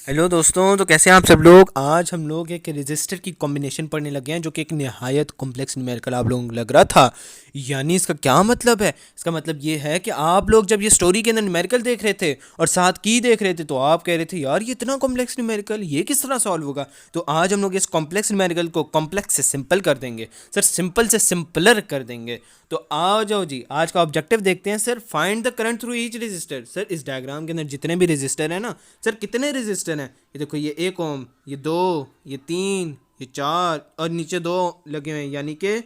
Hello दोस्तों, तो कैसे हैं आप सब लोग। आज हम लोग एक रजिस्टर की कॉम्बिनेशन पढ़ने लगे हैं जो कि एक निहायत कॉम्प्लेक्स न्यूमेरिकल आप लोगों को लग रहा था। यानी इसका क्या मतलब है? इसका मतलब ये है कि आप लोग जब ये स्टोरी के अंदर न्यूमेरिकल देख रहे थे और साथ की देख रहे थे तो आप कह रहे थे यार ये इतना कॉम्प्लेक्स न्यूमेरिकल ये किस तरह सॉल्व होगा। तो आज हम लोग इस कॉम्प्लेक्स न्यूमेरिकल को कॉम्प्लेक्स से सिंपल कर देंगे सर, सिंपल से सिंपलर कर देंगे। तो आ जाओ जी, आज का ऑब्जेक्टिव देखते हैं sir. Find the current through each resistor. Sir इस डायग्राम के अंदर जितने भी रजिस्टर है ना सर, कितने रजिस्टर हैं? ये देखो, ये 1 ओम, ये 2, ये 3, ये 4 और नीचे 2 लगे हुए हैं, यानी कि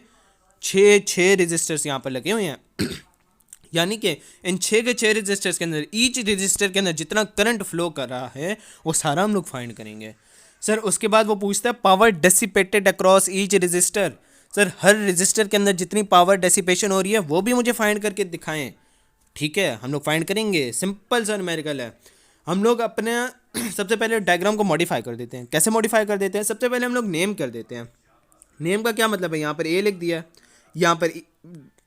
छः रजिस्टर्स यहाँ पर लगे हुए हैं। यानी कि इन 6 रजिस्टर्स के अंदर ईच रजिस्टर के अंदर जितना करंट फ्लो कर रहा है वो सारा हम लोग फाइंड करेंगे सर। उसके बाद वो पूछता है power dissipated across each resistor. Sir हर रजिस्टर के अंदर जितनी पावर डेसिपेशन हो रही है वो भी मुझे फाइंड करके दिखाएं। ठीक है, हम लोग फाइंड करेंगे। सिंपल सा न्यूमेरिकल है। हम लोग अपने सबसे पहले डायग्राम को मॉडिफाई कर देते हैं। कैसे मॉडिफाई कर देते हैं? सबसे पहले हम लोग नेम कर देते हैं। नेम का क्या मतलब है? यहाँ पर ए लिख दिया है, यहाँ पर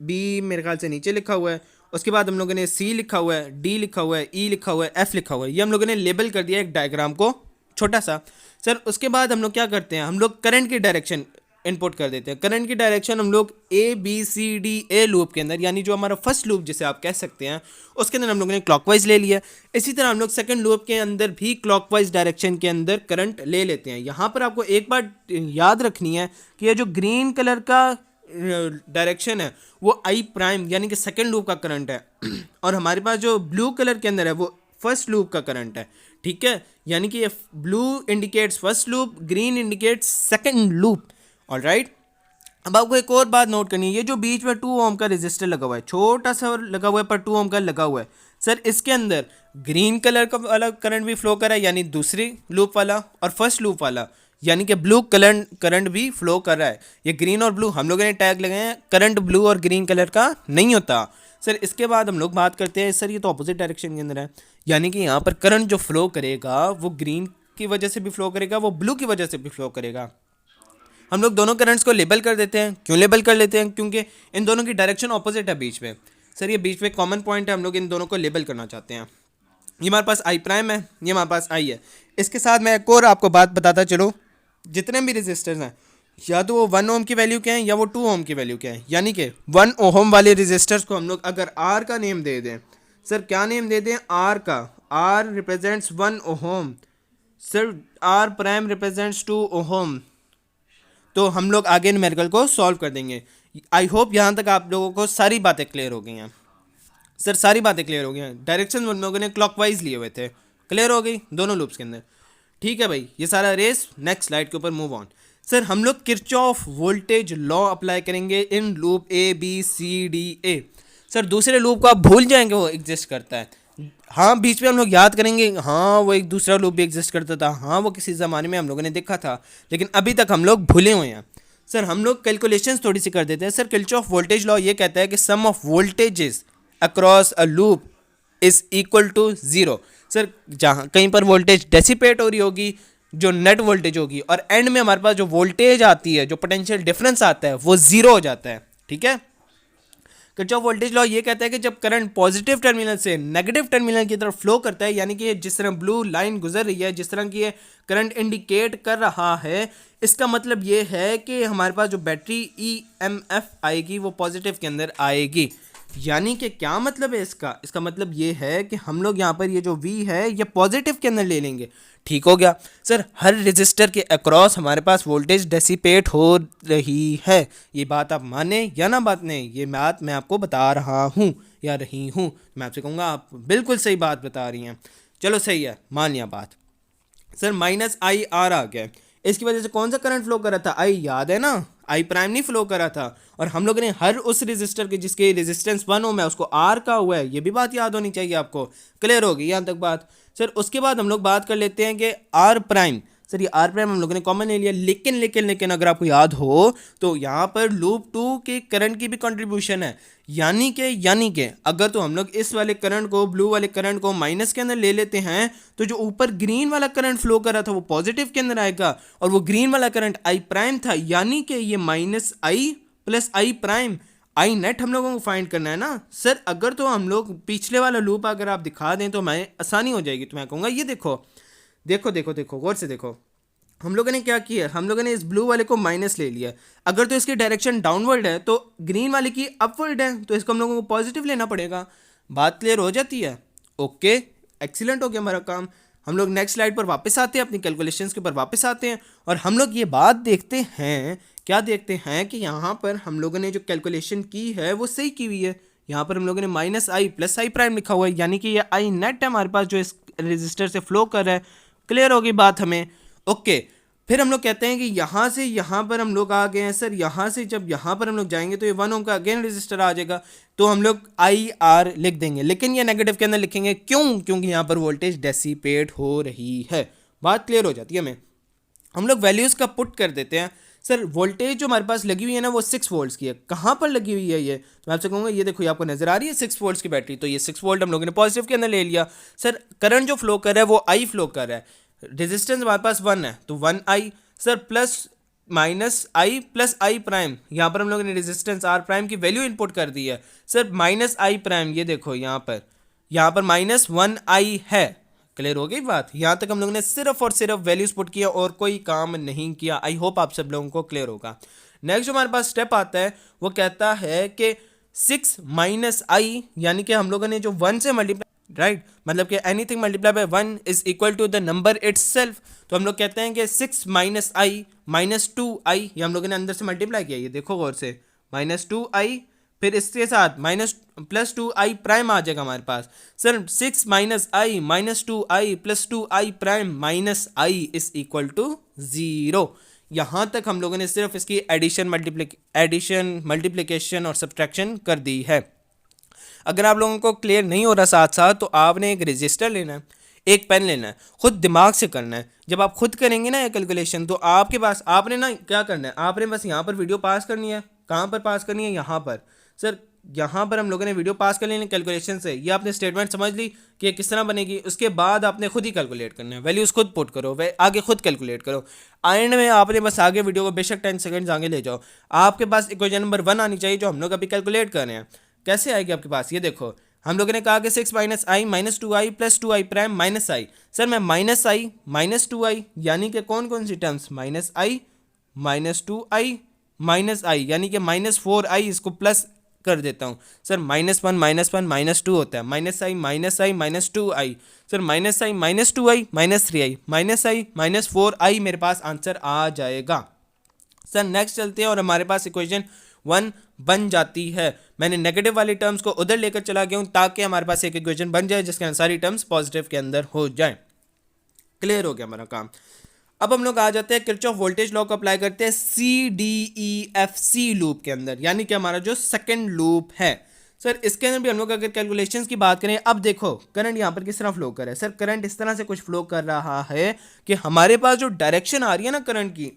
बी मेरे ख्याल से नीचे लिखा हुआ है, उसके बाद हम लोगों ने सी लिखा हुआ है, डी लिखा हुआ है, ई लिखा हुआ है, एफ लिखा हुआ है। ये हम लोगों ने लेबल कर दिया एक डायग्राम को छोटा सा सर। उसके बाद हम लोग क्या करते हैं? हम लोग करंट की डायरेक्शन इनपुट कर देते हैं। करंट की डायरेक्शन हम लोग A B C D A loop के अंदर, यानी जो हमारा फर्स्ट लूप जिसे आप कह सकते हैं, उसके अंदर हम लोगों ने क्लॉकवाइज ले लिया। इसी तरह हम लोग सेकंड लूप के अंदर भी क्लॉकवाइज डायरेक्शन के अंदर करंट ले लेते हैं। यहाँ पर आपको एक बात याद रखनी है कि ये जो ग्रीन कलर का डायरेक्शन है वो आई प्राइम यानी कि सेकंड लूप का करंट है और हमारे पास जो ब्लू कलर के अंदर है वो फर्स्ट लूप का करंट है। ठीक है, यानी कि ये blue indicates first loop, green indicates second loop. Alright, अब आपको एक और बात नोट करनी है। ये जो बीच में 2 ओम का रेजिस्टर लगा हुआ है, छोटा सा लगा हुआ है पर 2 ओम का लगा हुआ है सर, इसके अंदर ग्रीन कलर का वाला करंट भी फ्लो कर रहा है यानी दूसरी लूप वाला, और फर्स्ट लूप वाला यानी कि ब्लू करंट भी फ्लो कर रहा है। ये ग्रीन और ब्लू हम लोगों ने टैग लगाए हैं, करंट ब्लू और ग्रीन कलर का नहीं होता सर। इसके बाद हम लोग बात करते हैं सर, ये तो अपोजिट डायरेक्शन के अंदर है, यानी कि यहाँ पर करंट जो फ्लो करेगा वो ग्रीन की वजह से भी फ्लो करेगा, वो ब्लू की वजह से भी फ्लो करेगा। हम लोग दोनों करंट्स को लेबल कर देते हैं। क्यों लेबल कर लेते हैं? क्योंकि इन दोनों की डायरेक्शन ऑपोजिट है बीच में सर। ये बीच में कॉमन पॉइंट है, हम लोग इन दोनों को लेबल करना चाहते हैं। ये हमारे पास आई प्राइम है, ये हमारे पास आई है। इसके साथ मैं एक और आपको बात बताता चलो, जितने भी रजिस्टर्स हैं या तो वो 1 ओम की वैल्यू के हैं या वो 2 ओम की वैल्यू के हैं, यानी कि 1 ओम वाले रजिस्टर्स को हम लोग अगर आर का नेम दे दें सर, क्या नेम दे दें? आर का। R represents 1 ohm sir, R prime represents 2 ohm. तो हम लोग आगे न्यूमेरिकल को सॉल्व कर देंगे। आई होप यहाँ तक आप लोगों को सारी बातें क्लियर हो गई हैं सर, सारी बातें क्लियर हो गई हैं। डायरेक्शन हम लोगों ने क्लॉकवाइज लिए हुए थे, क्लियर हो गई दोनों लूप्स के अंदर। ठीक है भाई, ये सारा रेस। नेक्स्ट स्लाइड के ऊपर मूव ऑन सर। हम लोग किरचॉफ वोल्टेज लॉ अप्लाई करेंगे in loop A B C D A. Sir दूसरे लूप को आप भूल जाएंगे वो एग्जिस्ट करता है। हाँ, बीच में हम लोग याद करेंगे, हाँ वो एक दूसरा लूप भी एग्जिस्ट करता था, हाँ वो किसी ज़माने में हम लोगों ने देखा था, लेकिन अभी तक हम लोग भूले हुए हैं सर। हम लोग कैलकुलेशंस थोड़ी सी कर देते हैं सर। किरचॉफ वोल्टेज लॉ ये कहता है कि sum of voltages across a loop is equal to 0 sir. जहाँ कहीं पर वोल्टेज डेसिपेट हो रही होगी, जो नेट वोल्टेज होगी, और एंड में हमारे पास जो वोल्टेज आती है, जो पोटेंशियल डिफरेंस आता है, वो 0 हो जाता है। ठीक है, किरचॉफ वोल्टेज लॉ ये कहता है कि जब करंट पॉजिटिव टर्मिनल से नेगेटिव टर्मिनल की तरफ फ्लो करता है, यानी कि जिस तरह ब्लू लाइन गुजर रही है, जिस तरह की ये करंट इंडिकेट कर रहा है, इसका मतलब ये है कि हमारे पास जो बैटरी ईएमएफ आएगी वो पॉजिटिव के अंदर आएगी। यानी कि क्या मतलब है इसका? इसका मतलब ये है कि हम लोग यहाँ पर ये जो V है ये पॉजिटिव के अंदर ले लेंगे। ठीक हो गया सर। हर रजिस्टर के अक्रॉस हमारे पास वोल्टेज डेसिपेट हो रही है। ये बात आप माने या ना माने, ये बात मैं आपको बता रहा हूँ या रही हूँ। मैं आपसे कहूँगा आप बिल्कुल सही बात बता रही हैं। चलो सही है, मान लिया बात सर। माइनस आई आर आ गया, इसकी वजह से कौन सा करंट फ्लो कर रहा था? आई, याद है ना, आई प्राइम नहीं फ्लो कर रहा था। और हम लोगों ने हर उस रजिस्टर के जिसके रेजिस्टेंस 1 ओम है उसको आर का हुआ है, ये भी बात याद होनी चाहिए आपको। क्लियर होगी यहाँ तक बात सर। उसके बाद हम लोग बात कर लेते हैं कि आर प्राइम सर, ये आर प्राइम हम लोगों ने कॉमन ले लिया, लेकिन लेकिन लेकिन अगर आपको याद हो तो यहाँ पर लूप 2 के करंट की भी कंट्रीब्यूशन है। यानी कि अगर तो हम लोग इस वाले करंट को, ब्लू वाले करंट को माइनस के अंदर ले लेते हैं तो जो ऊपर ग्रीन वाला करंट फ्लो कर रहा था वो पॉजिटिव के अंदर आएगा, और वो ग्रीन वाला करंट आई प्राइम था, यानी कि ये minus I plus I prime. I net हम लोगों को फाइंड करना है ना सर। अगर तो हम लोग पिछले वाला लूप अगर आप दिखा दें तो मैं आसानी हो जाएगी। तो मैं कहूँगा ये देखो देखो देखो देखो गौर से देखो, हम लोगों ने क्या किया, हम लोगों ने इस ब्लू वाले को माइनस ले लिया। अगर तो इसकी डायरेक्शन डाउनवर्ड है तो ग्रीन वाले की अपवर्ड है, तो इसको हम लोगों को पॉजिटिव लेना पड़ेगा। बात क्लियर हो जाती है? ओके, एक्सीलेंट हो गया हमारा काम। हम लोग नेक्स्ट स्लाइड पर वापस आते हैं, अपनी कैलकुलेशंस के ऊपर वापस आते हैं, और हम लोग ये बात देखते हैं, क्या देखते हैं कि यहाँ पर हम लोगों ने जो कैलकुलेशन की है वो सही की हुई है। यहाँ पर हम लोगों ने minus I plus I prime लिखा हुआ है, यानी कि ये आई नेट है हमारे पास जो इस रजिस्टर से फ्लो कर रहा है। क्लियर होगी बात हमें? ओके, फिर हम लोग कहते हैं कि यहाँ से यहाँ पर हम लोग आ गए हैं सर, यहाँ से जब यहाँ पर हम लोग जाएंगे तो ये 1 ओम का अगेन रजिस्टर आ जाएगा, तो हम लोग आई आर लिख देंगे, लेकिन ये नेगेटिव के अंदर लिखेंगे। क्यों? क्योंकि यहाँ पर वोल्टेज डेसिपेट हो रही है। बात क्लियर हो जाती है हमें? हम लोग वैल्यूज़ का पुट कर देते हैं। सर वोल्टेज जो हमारे पास लगी हुई है ना वो 6 वोल्ट्स की है, कहाँ पर लगी हुई है ये? तो मैं आपसे कहूँगा ये देखो, ये आपको नजर आ रही है 6 वोल्ट्स की बैटरी, तो ये 6 वोल्ट हम लोगों ने पॉजिटिव के अंदर ले लिया। सर करंट जो फ्लो कर रहा है वो आई फ्लो कर रहा है, रेजिस्टेंस हमारे पास 1 है तो 1 I. Sir plus minus I plus I prime, यहाँ पर हम लोगों ने रेजिस्टेंस आर प्राइम की वैल्यू इनपुट कर दी है। सर माइनस आई प्राइम, ये देखो यहाँ पर माइनस 1 आई है। क्लियर हो गई बात? यहाँ तक हम लोगों ने सिर्फ और सिर्फ वैल्यूज पुट किया और कोई काम नहीं किया। आई होप आप सब लोगों को क्लियर होगा। नेक्स्ट जो हमारे पास स्टेप आता है वो कहता है कि 6 माइनस आई, यानी कि हम लोगों ने जो 1 से मल्टीप्लाई, राइट, मतलब कि anything multiply by 1 is equal to the number itself. तो हम लोग कहते हैं कि 6 माइनस आई माइनस 2 आई, ये हम लोगों ने अंदर से मल्टीप्लाई किया, ये देखो गौर से, माइनस 2 आई, फिर इसके साथ माइनस प्लस 2 आई प्राइम आ जाएगा हमारे पास। Sir 6 minus I minus 2 I plus 2 I prime minus I is equal to 0। यहाँ तक हम लोगों ने सिर्फ इसकी एडिशन मल्टीप्लिकेशन और सब्ट्रैक्शन कर दी है। अगर आप लोगों को क्लियर नहीं हो रहा साथ साथ, तो आपने एक रजिस्टर लेना है, एक पेन लेना है, खुद दिमाग से करना है। जब आप खुद करेंगे ना ये कैलकुलेशन, तो आपके पास आपने ना क्या करना है, आपने बस यहाँ पर वीडियो पास करनी है। कहाँ पर पास करनी है? यहाँ पर। सर यहाँ पर हम लोगों ने वीडियो पास कर लेनी कैलकुलेशन से, ये आपने स्टेटमेंट समझ ली कि किस तरह बनेगी। उसके बाद आपने खुद ही कैलकुलेट करना है, वैल्यूज़ खुद पुट करो, वे आगे खुद कैलकुलेट करो। एंड में आपने बस आगे वीडियो को बेशक 10 सेकंड्स आगे ले जाओ, आपके पास इक्वेशन नंबर 1 आनी चाहिए जो हम लोग अभी कैलकुलेट कर रहे हैं। कैसे आएगी आपके पास? ये देखो, हम लोगों ने कहा कि 6 minus I minus 2 I plus 2 I prime minus I. Sir मैं माइनस आई माइनस 2 आई, यानी कि कौन कौन सी terms, minus I minus 2 I minus आई, यानी कि माइनस 4 आई, इसको प्लस कर देता हूँ। सर -1 माइनस 2 होता है, minus I minus 2 I. Sir minus I minus 2 I minus 3 I minus I minus 4 आई, मेरे पास आंसर आ जाएगा। सर नेक्स्ट चलते हैं और हमारे पास इक्वेशन 1 बन जाती है। मैंने नेगेटिव वाली टर्म्स को उधर लेकर चला गया हूँ ताकि हमारे पास एक इक्वेशन बन जाए जिसके अंदर सारी टर्म्स पॉजिटिव के अंदर हो जाए। क्लियर हो गया हमारा काम। अब हम लोग आ जाते हैं किरचॉफ वोल्टेज लॉ को अप्लाई करते हैं CDEFC लूप के अंदर, यानी कि हमारा जो सेकंड लूप है। सर इसके अंदर भी हम लोग अगर कैलकुलेशंस की बात करें, अब देखो करंट यहाँ पर किस तरह फ्लो कर रहा है। सर करंट इस तरह से कुछ फ्लो कर रहा है कि हमारे पास जो डायरेक्शन आ रही है ना करंट की,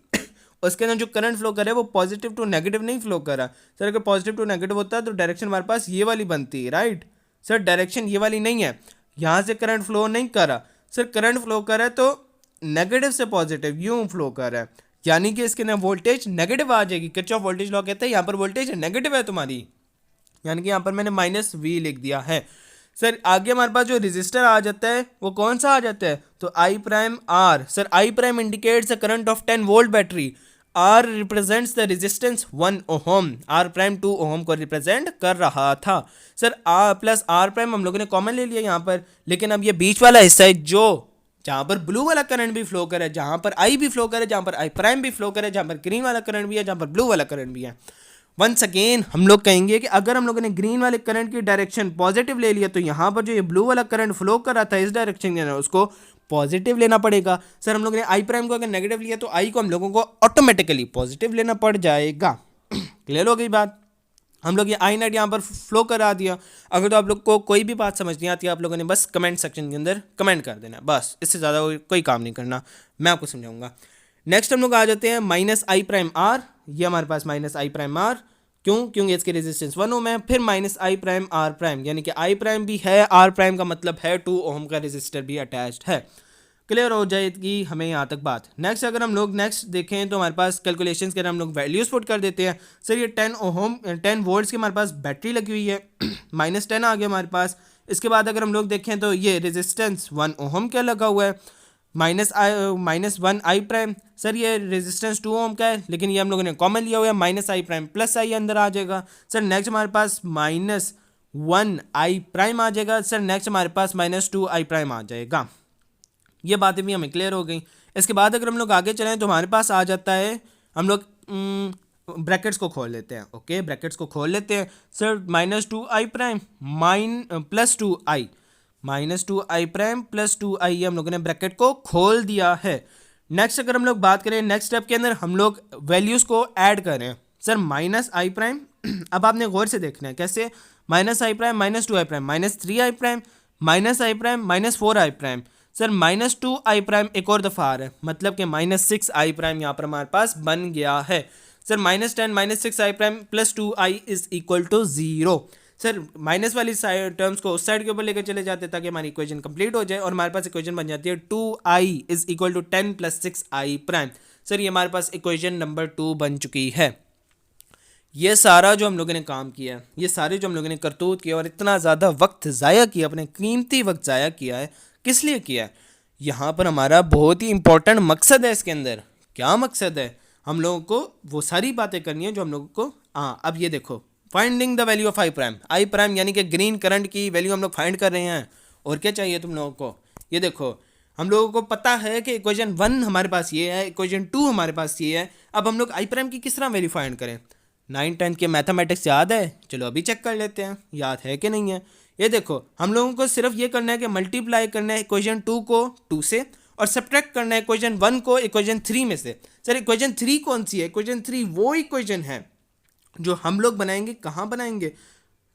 उसके अंदर जो करंट फ्लो कर रहा है वो पॉजिटिव टू नेगेटिव नहीं फ्लो कर रहा। सर अगर पॉजिटिव टू नेगेटिव होता है तो डायरेक्शन हमारे पास ये वाली बनती है, राइट। सर डायरेक्शन ये वाली नहीं है, यहाँ से करंट फ्लो नहीं कर रहा। सर करंट फ्लो कर रहा है तो नेगेटिव से पॉजिटिव यूं फ्लो कर रहा है, यानी कि इसके अंदर वोल्टेज नेगेटिव आ जाएगी। किरचॉफ वोल्टेज लॉ कहते हैं यहाँ पर वोल्टेज नेगेटिव है तुम्हारी, यानी कि यहाँ पर मैंने -V लिख दिया है। सर आगे हमारे पास जो रेजिस्टर आ जाता है वो कौन सा आ जाता है, तो I prime R। Sir I prime indicates the current of 10 volt battery, R represents the resistance 1 ohm, R prime 2 ohm को रिप्रेजेंट कर रहा था। Sir R plus R prime हम लोगों ने कॉमन ले लिया यहाँ पर, लेकिन अब ये बीच वाला हिस्सा है जो जहाँ पर ब्लू वाला करंट भी फ्लो करे, जहाँ पर I भी फ्लो करे, जहाँ पर I प्राइम भी फ्लो करे, जहाँ पर ग्रीन वाला करंट भी है, जहाँ पर ब्लू वाला करंट भी है। वंस अगेन हम लोग कहेंगे कि अगर हम लोगों ने ग्रीन वाले करंट की डायरेक्शन पॉजिटिव ले लिया तो यहाँ पर जो ये ब्लू वाला करंट फ्लो कर रहा था इस डायरेक्शन के अंदर उसको पॉजिटिव लेना पड़ेगा। सर हम लोगों ने आई प्राइम को अगर नेगेटिव लिया तो आई को हम लोगों को ऑटोमेटिकली पॉजिटिव लेना पड़ जाएगा। क्लियर हो गई बात? हम लोग ये आई नेट यहाँ पर फ्लो करा दिया। अगर तो आप लोग को कोई भी बात समझ नहीं आती आप लोगों ने बस कमेंट सेक्शन के अंदर कमेंट कर देना, बस इससे ज़्यादा कोई काम नहीं करना, मैं आपको समझाऊंगा। नेक्स्ट हम लोग आ जाते हैं -I प्राइम R, ये हमारे पास -I प्राइम R, क्योंकि इसकी रेजिस्टेंस 1 ओम है। फिर -I प्राइम R प्राइम, यानी कि I प्राइम भी है, R प्राइम का मतलब है 2 ओम का रेजिस्टर भी अटैच्ड है। क्लियर हो जाएगी हमें यहाँ तक बात। नेक्स्ट अगर हम लोग नेक्स्ट देखें तो हमारे पास कैलकुलेशंस के अंदर हम लोग वैल्यूज पुट कर देते हैं। सर ये 10 वोल्ट्स की हमारे पास बैटरी लगी हुई है, -10 आ गया हमारे पास। इसके बाद अगर हम लोग देखें तो ये रेजिस्टेंस 1 ओहम का लगा हुआ है, -1 i प्राइम। सर ये रेजिस्टेंस 2 ओम का है, लेकिन ये हम लोगों ने कॉमन लिया हुआ है, -i प्राइम प्लस आई अंदर आ जाएगा। सर नेक्स्ट हमारे पास -1 i प्राइम आ जाएगा। सर नेक्स्ट हमारे पास -2 i प्राइम आ जाएगा। ये बातें भी हमें क्लियर हो गई। इसके बाद अगर हम लोग आगे चलें तो हमारे पास आ जाता है, हम लोग ब्रैकेट्स को खोल लेते हैं। ओके, ब्रैकेट्स को खोल लेते हैं। Sir -2 i prime +2i -2 i prime +2i, ये हम लोगों ने ब्रैकेट को खोल दिया है। नेक्स्ट अगर हम लोग बात करें, नेक्स्ट स्टेप के अंदर हम लोग वैल्यूज़ को ऐड करें। सर -i प्राइम अब आपने गौर से देखना है कैसे, -i prime -2i prime -3i prime -i prime -4i prime. Sir -2i prime एक और दफ़ा आ रहा है, मतलब कि -6i प्राइम यहाँ पर हमारे पास बन गया है। Sir -10 -6i prime +2i is equal to 0। Sir minus वाली साइड टर्म्स को उस साइड के ऊपर लेकर चले जाते हैं ताकि हमारी इक्वेशन कंप्लीट हो जाए और हमारे पास इक्वेशन बन जाती है 2i is equal to 10 + 6i prime. Sir ये हमारे पास इक्वेशन नंबर 2 बन चुकी है। ये सारा जो हम लोगों ने काम किया है, ये सारे जो हम लोगों ने करतूत किया और इतना ज़्यादा वक्त ज़ाया किया, अपने कीमती वक्त ज़ाया किया है, किस लिए किया है? यहाँ पर हमारा बहुत ही इंपॉर्टेंट मकसद है। इसके अंदर क्या मकसद है? हम लोगों को वो सारी बातें करनी है जो हम लोगों को, हाँ अब ये देखो, finding the value of i prime यानी कि ग्रीन करंट की वैल्यू हम लोग फाइंड कर रहे हैं। और क्या चाहिए तुम लोगों को? ये देखो, हम लोगों को पता है कि इक्वेशन 1 हमारे पास ये है, इक्वेशन 2 हमारे पास ये है। अब हम लोग i प्राइम की किस तरह वैल्यू फाइंड करें? 9th-10th के मैथमेटिक्स याद है? चलो अभी चेक कर लेते हैं याद है कि नहीं है। ये देखो, हम लोगों को सिर्फ ये करना है कि मल्टीप्लाई करना है इक्वेशन 2 को 2 से और सब्ट्रैक्ट करना है इक्वेशन 1 को इक्वेशन 3 में से। सर इक्वेशन 3 कौन सी है? इक्वेशन 3 वो इक्वेशन है जो हम लोग बनाएंगे। कहाँ बनाएंगे?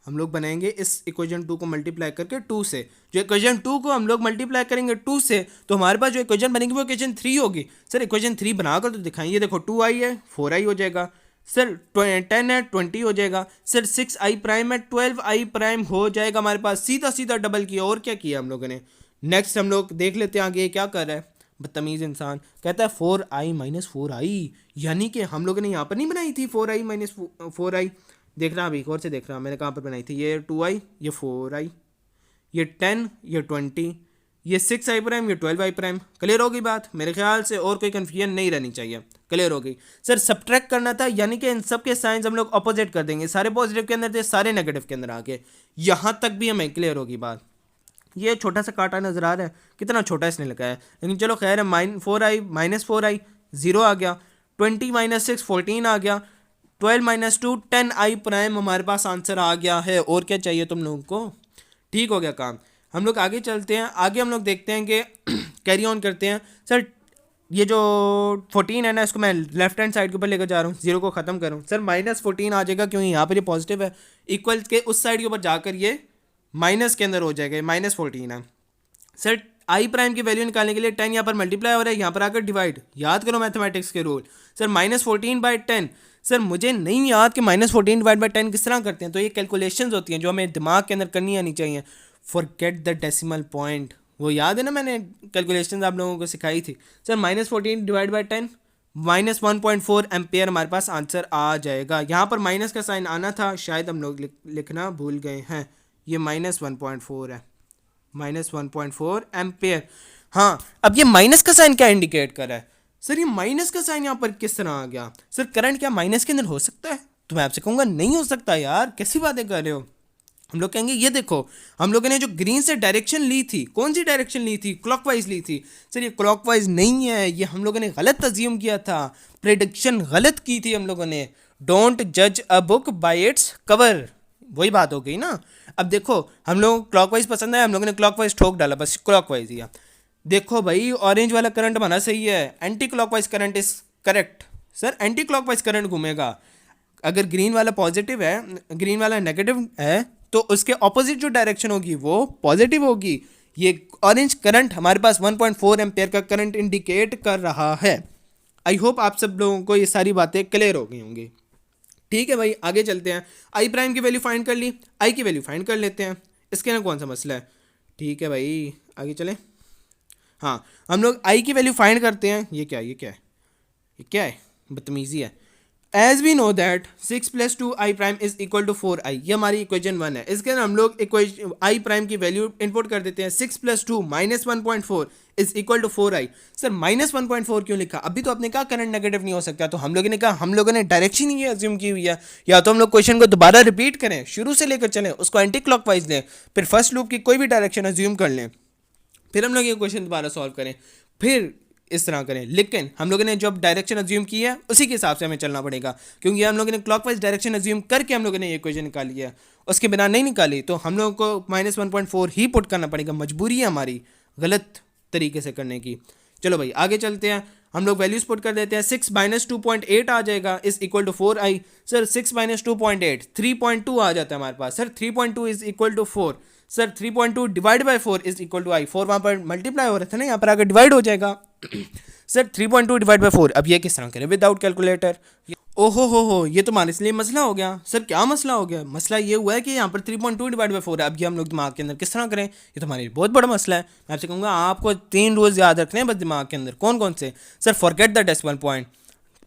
हम लोग बनाएंगे इस इक्वेशन 2 को मल्टीप्लाई करके 2 से। जो इक्वेशन 2 को हम लोग मल्टीप्लाई करेंगे 2 से तो हमारे पास जो इक्वेशन बनेगी वो इक्वेशन 3 होगी। सर इक्वेशन 3 बनाकर तो दिखाएंगे। देखो 2i है 4i हो जाएगा। सर 10 है 20 हो जाएगा। सर 6i प्राइम है 12i प्राइम हो जाएगा। हमारे पास सीधा सीधा डबल किया। और क्या किया हम लोगों ने? नेक्स्ट हम लोग देख लेते हैं आगे क्या कर रहा है बदतमीज़ इंसान। कहता है 4i - 4i, यानी कि हम लोगों ने यहाँ पर नहीं बनाई थी 4i - 4i। देख रहा अभी और से देख रहा मैंने कहाँ पर बनाई थी। ये 2i, ये 4i, ये 10, ये 20, ये 6i प्राइम, ये 12i प्राइम। क्लियर हो गई बात? मेरे ख्याल से और कोई कन्फ्यूजन नहीं रहनी चाहिए। क्लियर हो गई? सर सब्ट्रैक्ट करना था, यानी कि इन सब के साइंस हम लोग अपोजिट कर देंगे। सारे पॉजिटिव के अंदर थे, सारे नेगेटिव के अंदर आके। यहाँ तक भी हमें क्लियर होगी बात। ये छोटा सा कांटा नजर आ रहा है, कितना छोटा इसने लगाया है, लेकिन चलो खैर है। -4i - 4i 0 आ गया। 20 - 6 14 आ गया। 12 - 2 10i प्राइम हमारे पास आंसर आ गया है। और क्या चाहिए तुम लोगों को? ठीक हो गया काम। हम लोग आगे चलते हैं। आगे हम लोग देखते हैं कि कैरी ऑन करते हैं। सर ये जो 14 है ना, इसको मैं लेफ्ट हैंड साइड के ऊपर लेकर जा रहा हूँ, 0 को ख़त्म करूँ। सर -14 आ जाएगा, क्योंकि यहाँ पर ये पॉजिटिव है। इक्वल के उस साइड के ऊपर जाकर ये माइनस के अंदर हो जाएगा। -14 है। सर i प्राइम की वैल्यू निकालने के लिए 10 यहाँ पर मल्टीप्लाई हो रहा है, यहाँ पर आकर डिवाइड। याद करो मैथमेटिक्स के रूल। सर -14/10। सर मुझे नहीं याद कि -14/10 किस तरह करते हैं, तो ये कैलकुलेशंस होती हैं जो हमें दिमाग के अंदर करनी आनी चाहिए। फॉरगेट द डेसिमल पॉइंट, वो याद है ना, मैंने कैलकुलेशंस आप लोगों को सिखाई थी। सर -14/10 -1.4 एम्पेयर हमारे पास आंसर आ जाएगा। यहाँ पर माइनस का साइन आना था, शायद हम लोग लिखना भूल गए हैं। ये -1.4 है, -1.4 एम्पेयर। हाँ, अब ये माइनस का साइन क्या इंडिकेट कर रहा है? सर ये माइनस का साइन यहाँ पर किस तरह आ गया? सर करंट क्या माइनस के अंदर हो सकता है? तो मैं आपसे कहूँगा नहीं हो सकता यार, कैसी बातें कर रहे हो। हम लोग कहेंगे ये देखो, हम लोगों ने जो ग्रीन से डायरेक्शन ली थी, कौन सी डायरेक्शन ली थी? क्लॉकवाइज ली थी। सर ये क्लॉकवाइज नहीं है, ये हम लोगों ने गलत अज्यूम किया था, प्रेडिक्शन गलत की थी हम लोगों ने। डोंट जज a book by its cover, वही बात हो गई ना। अब देखो, हम लोगों को क्लॉकवाइज पसंद है, हम लोगों ने क्लॉकवाइज ठोक डाला, बस क्लॉकवाइज ही। देखो भाई, ऑरेंज वाला करंट हमारा सही है, anti clockwise current is correct. Sir anti clockwise current घूमेगा। अगर ग्रीन वाला पॉजिटिव है, ग्रीन वाला नेगेटिव है, तो उसके ऑपोजिट जो डायरेक्शन होगी वो पॉजिटिव होगी। ये ऑरेंज करंट हमारे पास 1.4 एम्पेयर का करंट इंडिकेट कर रहा है। आई होप आप सब लोगों को ये सारी बातें क्लियर हो गई होंगी। ठीक है भाई, आगे चलते हैं। i प्राइम की वैल्यू फाइंड कर ली, i की वैल्यू फाइंड कर लेते हैं। इसके अंदर कौन सा मसला है? ठीक है भाई, आगे चलें। हाँ, हम लोग i की वैल्यू फाइंड करते हैं। ये क्या है? ये क्या है? बदतमीजी है। As we know that 6 + 2i prime is equal to 4i, ये हमारी इक्वेशन 1 है। इसके अंदर हम लोग इक्वेशन i प्राइम की वैल्यू इनपुट कर देते हैं। 6 + 2 -1.4 is equal to 4i। Sir -1.4 क्यों लिखा? अभी तो आपने कहा करंट नेगेटिव नहीं हो सकता, तो हम लोगों ने कहा हम लोगों ने डायरेक्शन ही अज्यूम की हुई है, या तो हम लोग क्वेश्चन को दोबारा रिपीट करें, शुरू से लेकर चलें, उसको एंटी क्लॉकवाइज लें, फिर फर्स्ट लूप की कोई भी डायरेक्शन अज्यूम कर लें, फिर हम लोग ये क्वेश्चन दोबारा सॉल्व करें, फिर इस तरह करें। लेकिन हम लोगों ने जब डायरेक्शन अज्यूम की है उसी के हिसाब से हमें चलना पड़ेगा, क्योंकि हम लोगों ने क्लॉकवाइज डायरेक्शन अज्यूम करके हम लोगों ने ये इक्वेशन निकाली है, उसके बिना नहीं निकाली, तो हम लोगों को -1.4 ही पुट करना पड़ेगा। मजबूरी है हमारी गलत तरीके से करने की। चलो भाई आगे चलते हैं, हम लोग वैल्यूज पुट कर देते हैं। 6 - 2.8 आ जाएगा is equal to 4i। Sir 6 - 2.8 3.2 आ जाता है हमारे पास। Sir 3.2 is equal to 4। Sir 3.2 divide by 4 is equal to I. 4 वहाँ पर मल्टीप्लाई हो रहा था ना, यहाँ पर आकर डिवाइड हो जाएगा। सर 3.2 डिवाइड बाई 4, अब ये किस तरह करें विदाउट कैलकुलेटर? ओहो हो, ये तो हमारे इसलिए मसला हो गया। सर क्या मसला हो गया? मसला ये हुआ है कि यहाँ पर 3.2 डिवाइड बाई 4 है। अब ये हम लोग दिमाग के अंदर किस तरह करें? ये तो हमारे लिए बहुत बड़ा मसला है। मैं आपसे कहूँगा आपको 3 रूल्स याद रखने हैं बस दिमाग के अंदर। कौन कौन से? Sir forget the decimal point,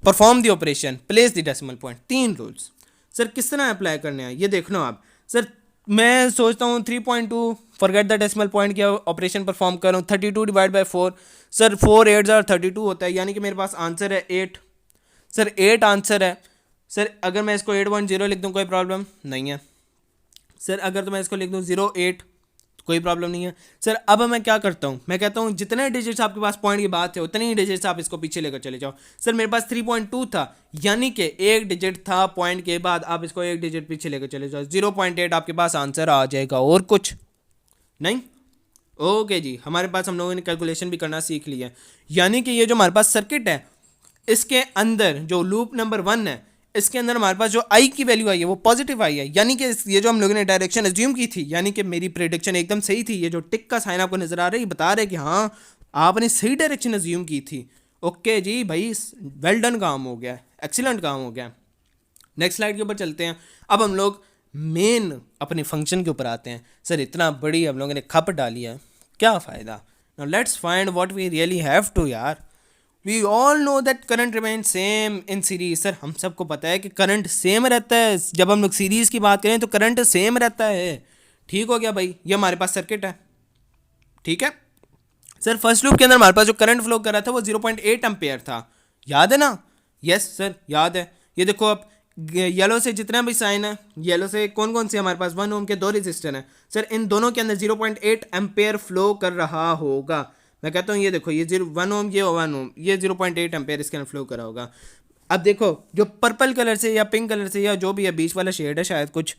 perform the operation, place the decimal point. 3 rules. Sir किस तरह अप्लाई करने हैं ये देख लो आप। सर मैं सोचता हूँ 3.2 फॉरगेट द डेसिमल पॉइंट किया, ऑपरेशन परफॉर्म करूँ, 32 डिवाइड बाई 4। सर 4 8 32 होता है, यानी कि मेरे पास आंसर है 8। सर 8 आंसर है। सर अगर मैं इसको 8.0 लिख दूँ कोई प्रॉब्लम नहीं है। सर अगर तो मैं इसको लिख दूँ 08 तो कोई प्रॉब्लम नहीं है। सर अब मैं क्या करता हूँ, मैं कहता हूँ जितने डिजिट्स आपके पास पॉइंट की बात है उतनी ही डिजिट्स आप इसको पीछे लेकर चले जाओ। सर मेरे पास 3.2 था, यानी कि एक डिजिट था पॉइंट के बाद, आप इसको एक डिजिट पीछे लेकर चले जाओ, 0.8 आपके पास आंसर आ जाएगा। और कुछ नहीं? ओके जी, हमारे पास हम लोगों ने कैलकुलेशन भी करना सीख लिया। यानी कि ये जो हमारे पास सर्किट है इसके अंदर जो लूप नंबर 1 है इसके अंदर हमारे पास जो आई की वैल्यू आई है वो पॉजिटिव आई है, यानी कि ये जो हम लोगों ने डायरेक्शन एज्यूम की थी, यानी कि मेरी प्रेडिक्शन एकदम सही थी। ये जो टिक का साइन आपको नजर आ रहा है ये बता रहे कि हाँ आपने सही डायरेक्शन एज्यूम की थी। ओके जी भाई, वेल डन काम हो गया, एक्सीलेंट काम हो गया। नेक्स्ट स्लाइड के ऊपर चलते हैं। अब हम लोग मेन अपने फंक्शन के ऊपर आते हैं। सर इतना बड़ी हम लोगों ने खप डाली है, क्या फ़ायदा? Now let's find what we really have to यार। We all know that current remain same in series. Sir हम सबको पता है कि करंट सेम रहता है, जब हम लोग सीरीज़ की बात करें तो करंट सेम रहता है। ठीक हो गया भाई, ये हमारे पास सर्किट है, ठीक है। सर फर्स्ट लूप के अंदर हमारे पास जो करंट फ्लो कर रहा था वो 0.8 एम्पेयर था, याद है ना? यस सर याद है। ये देखो अब येलो से जितना भी साइन है, येलो से कौन कौन से हमारे पास 1 ओम के 2 रेजिस्टर हैं। सर इन दोनों के अंदर 0.8 एम्पेयर फ्लो कर रहा होगा। मैं कहता हूँ ये देखो, ये 1 ओम, ये 1 ओम, ये 0.8 एम्पेयर इसके अंदर फ्लो कर रहा होगा। अब देखो जो पर्पल कलर से या पिंक कलर से या जो भी है बीच वाला शेड है शायद कुछ,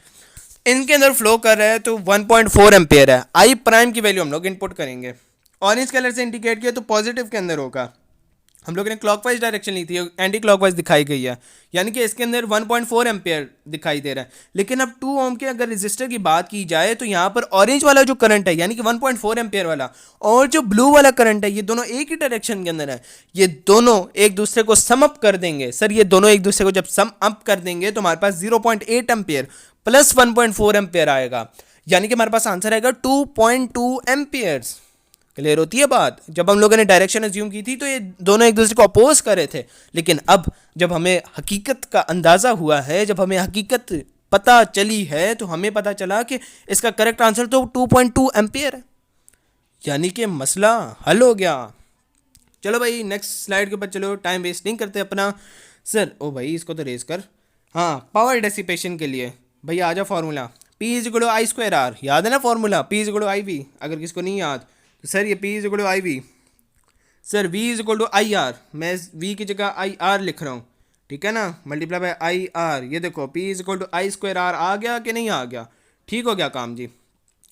इनके अंदर फ्लो कर रहा है तो 1.4 एम्पेयर है। आई प्राइम की वैल्यू हम लोग इनपुट करेंगे। ऑरेंज कलर से इंडिकेट किया तो पॉजिटिव के अंदर होगा। हम लोगों ने क्लॉकवाइज डायरेक्शन ली थी, एंटी क्लॉकवाइज दिखाई गई है, यानी कि इसके अंदर 1.4 एम्पेयर दिखाई दे रहा है। लेकिन अब 2 ओम के अगर रजिस्टर की बात की जाए तो यहाँ पर ऑरेंज वाला जो करंट है यानी कि 1.4 एम्पेयर वाला और जो ब्लू वाला करंट है ये दोनों एक ही डायरेक्शन के अंदर है। ये दोनों एक दूसरे को सम अप कर देंगे। सर ये दोनों एक दूसरे को जब सम अप कर देंगे तो हमारे पास 0.8 एम्पेयर प्लस 1.4 एम्पेयर आएगा, यानी कि हमारे पास आंसर आएगा 2.2 एम्पियर्स। क्लियर होती है बात? जब हम लोगों ने डायरेक्शन अज्यूम की थी तो ये दोनों एक दूसरे को अपोज कर रहे थे, लेकिन अब जब हमें हकीकत का अंदाज़ा हुआ है, जब हमें हकीकत पता चली है तो हमें पता चला कि इसका करेक्ट आंसर तो 2.2 एम्पियर है, यानी कि मसला हल हो गया। चलो भाई नेक्स्ट स्लाइड के ऊपर चलो, टाइम वेस्ट नहीं करते अपना। सर ओ भाई इसको तो रेज कर। हाँ, पावर डेसिपेशन के लिए भैया आ जाओ फॉर्मूला, P=I²R। याद है ना फॉर्मूला? P=IV। अगर किसको नहीं याद तो सर ये P=IV, सर V=IR। मैं V की जगह IR लिख रहा हूँ, ठीक है ना, मल्टीप्लाई बाय IR। ये देखो P=I²R आ गया कि नहीं आ गया? ठीक हो गया काम जी,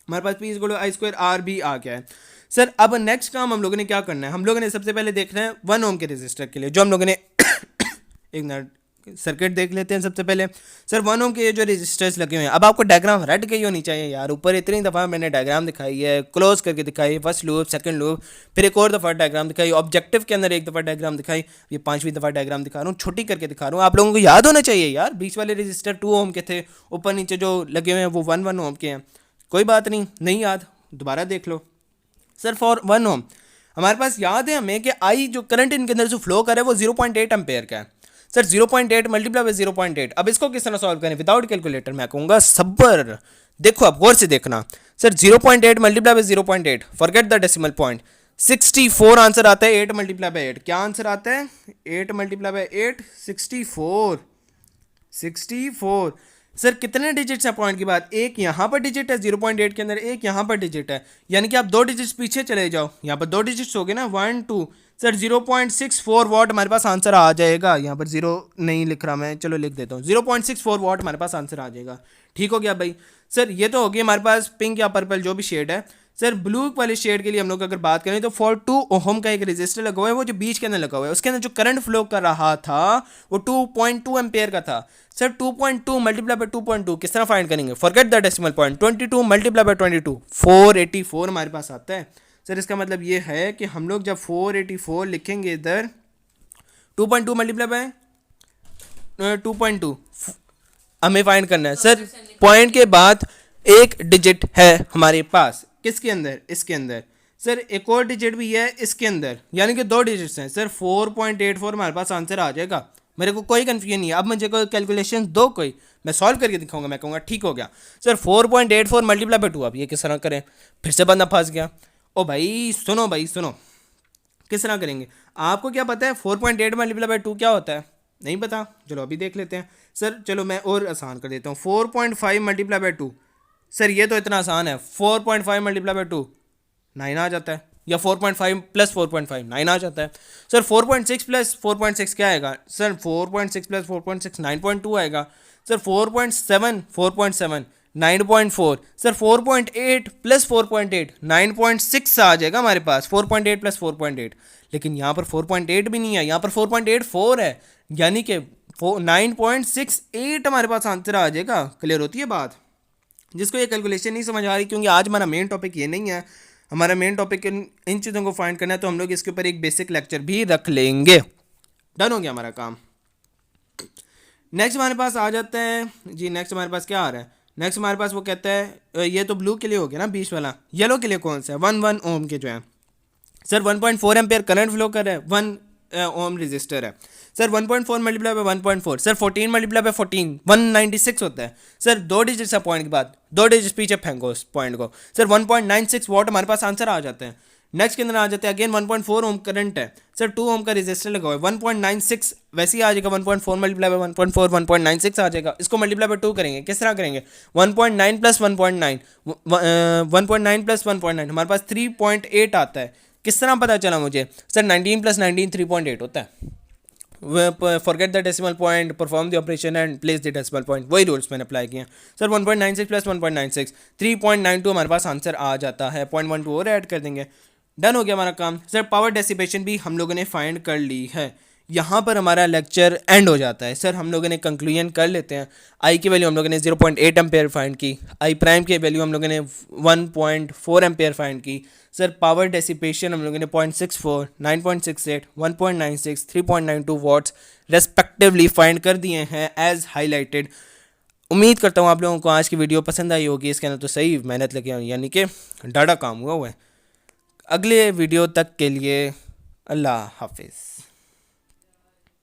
हमारे पास P=I²R भी आ गया है। सर अब नेक्स्ट काम हम लोगों ने क्या करना है? हम लोगों ने सबसे पहले देखना है 1 ओम के रजिस्टर के लिए जो हम लोगों ने एक मिनट सर्किट देख लेते हैं सबसे पहले। सर 1 ओम के जो रजिस्टर्स लगे हुए हैं, अब आपको डायग्राम रट गई होनी चाहिए यार। ऊपर इतनी दफ़ा मैंने डायग्राम दिखाई है, क्लोज करके दिखाई, फर्स्ट लूप, सेकंड लूप, फिर एक और दफ़ा डायग्राम दिखाई, ऑब्जेक्टिव के अंदर एक दफ़ा डायग्राम दिखाई, ये 5वीं दफ़ा डायग्राम दिखा रहा हूँ, छोटी करके दिखा रहा हूँ। आप लोगों को याद होना चाहिए यार, बीच वाले रजिस्टर 2 ओम के थे, ऊपर नीचे जो लगे हुए हैं वो 1 ओम के हैं। कोई बात नहीं याद दोबारा देख लो। सर फॉर 1 ओम हमारे पास याद है हमें कि आई जो करंट इनके अंदर जो फ्लो करे वो 0.8 एम्पेयर का है। सर 0.8 मल्टीप्लाई बाय 0.8, अब इसको किस तरह सॉल्व करें विदाउट कैलकुलेटर? मैं कहूँगा सब्र, देखो आप गौर से देखना। Sir 0.8 multiply by 0.8, forget the decimal point. 64 answer आता है 8 मल्टीप्लाई बाई 8। क्या आंसर आता है? 8 मल्टीप्लाई बाई 8 64। 64। सर कितने डिजिट्स हैं पॉइंट की बात? एक यहाँ पर डिजिट है 0.8 के अंदर, एक यहाँ पर डिजिट है, यानी कि आप 2 डिजिट्स पीछे चले जाओ, यहाँ पर 2 डिजिट्स हो गए ना 1 2। सर 0.64 वॉट हमारे पास आंसर आ जाएगा। यहाँ पर 0 नहीं लिख रहा मैं, चलो लिख देता हूँ, 0.64 वॉट हमारे पास आंसर आ जाएगा। ठीक हो गया भाई। सर ये तो हो गया हमारे पास पिंक या पर्पल जो भी शेड है। सर ब्लू वाले शेड के लिए हम लोग अगर बात करें तो फॉर 2 ओहम का एक रेजिस्टर लगा हुआ है, वो जो बीच के अंदर लगा हुआ है, उसके अंदर जो करंट फ्लो कर रहा था वो 2.2 एम्पेयर का था। सर 2.2 मल्टीप्लाई बाई 2.2 किस तरह फाइंड करेंगे? Forget the decimal point, 22 multiply by 22 484 हमारे पास आता है। सर इसका मतलब ये है कि हम लोग जब 484 लिखेंगे इधर 2.2 मल्टीप्लाई बाय 2.2 हमें फाइंड करना है। सर पॉइंट के बाद एक डिजिट है हमारे पास, किसके अंदर? इसके अंदर। सर एक और डिजिट भी है इसके अंदर, यानी कि 2 डिजिट्स हैं। सर 4.84 हमारे पास आंसर आ जाएगा। मेरे को कोई कन्फ्यूजन नहीं है। अब मुझे कोई कैलकुलेशन दो, कोई मैं सॉल्व करके दिखाऊंगा, मैं कहूँगा ठीक हो गया। सर 4.84 मल्टीप्लाई बाई 2, अब ये किस तरह करें? फिर से बंदा फंस गया। ओ भाई सुनो, किस तरह करेंगे? आपको क्या पता है 4.8 मल्टीप्लाई बाई 2 क्या होता है? नहीं पता? चलो अभी देख लेते हैं। सर चलो मैं और आसान कर देता हूँ, 4.5 मल्टीप्लाई बाई 2। सर ये तो इतना आसान है, 4.5 मल्टीप्लाई बाई 2 9 आ जाता है, या 4.5 प्लस 4.5 9 आ जाता है। सर 4.6 प्लस 4.6 क्या आएगा? सर 4.6 प्लस 4.6 9.2 आएगा। सर 4.7 4.7 9.4। सर 4.8 प्लस 4.8 9.6 आ जाएगा हमारे पास, 4.8 प्लस 4.8। लेकिन यहाँ पर 4.8 भी नहीं है, यहाँ पर 4.84 है, यानी कि 9.68 हमारे पास आंसर आ जाएगा। क्लियर होती है बात? जिसको ये कैलकुलेशन नहीं समझ आ रही, क्योंकि आज हमारा मेन टॉपिक ये नहीं है, हमारा मेन टॉपिक इन चीज़ों को फाइंड करना है, तो हम लोग इसके ऊपर एक बेसिक लेक्चर भी रख लेंगे। डन हो गया हमारा काम। नेक्स्ट हमारे पास आ जाता है जी, नेक्स्ट हमारे पास क्या आ रहा है? नेक्स्ट हमारे पास वो कहता है, ये तो ब्लू के लिए हो गया ना बीच वाला, येलो के लिए कौन सा है? 1 ओम के जो है। सर 1.4 एम्पेयर करंट फ्लो कर रहा है, 1 ओम रजिस्टर है। Sir 1.4 multiply by 1.4, sir 14 multiply by 14 196 होता है। सर 2 डिजिट्स है पॉइंट के बाद, 2 डिजिट्स पीछे फेंको उस पॉइंट को। सर 1.96 वॉट हमारे पास आंसर आ जाता है। नेक्स्ट के अंदर आ जाते हैं अगेन 1.4 ओम करंट है। सर 2 ओम का रजिस्टर लगा हुआ है, 1.96 वैसे ही आ जाएगा, 1.4 मल्टीप्लाई बाय 1.4 1.96 आ जाएगा। इसको मल्टीप्लाई बाय 2 करेंगे, किस तरह करेंगे? 1.9 प्लस 1.9 1.9 प्लस 1.9 हमारे पास 3.8 आता है। किस तरह पता चला मुझे? सर 19 प्लस 19 3.8 होता है। Forget the decimal point, perform the operation and place the decimal point, वही रूल्स मैंने अप्लाई किए हैं। सर 1.96 प्लस 1.96 3.92 हमारे पास आंसर आ जाता है, 0.12 और ऐड कर देंगे। डन हो गया हमारा काम। सर पावर डेसिपेशन भी हम लोगों ने फाइंड कर ली है। यहाँ पर हमारा लेक्चर एंड हो जाता है। सर हम लोगों ने कंक्लूजन कर लेते हैं। आई की वैल्यू हम लोगों ने 0.8 एम्पेयर फाइंड की, आई प्राइम की वैल्यू हम लोगों ने 1.4 एम्पेयर फाइंड की। सर पावर डेसिपेशन हम लोगों ने 0.64 9.68 1.96 3.92 वॉट्स रेस्पेक्टिवली फाइंड कर दिए हैं एज हाईलाइटेड। उम्मीद करता हूँ आप लोगों को आज की वीडियो पसंद आई होगी। इसके अंदर तो सही मेहनत लगी, यानी कि डाटा काम हुआ है। अगले वीडियो तक के लिए अल्लाह हाफिज़।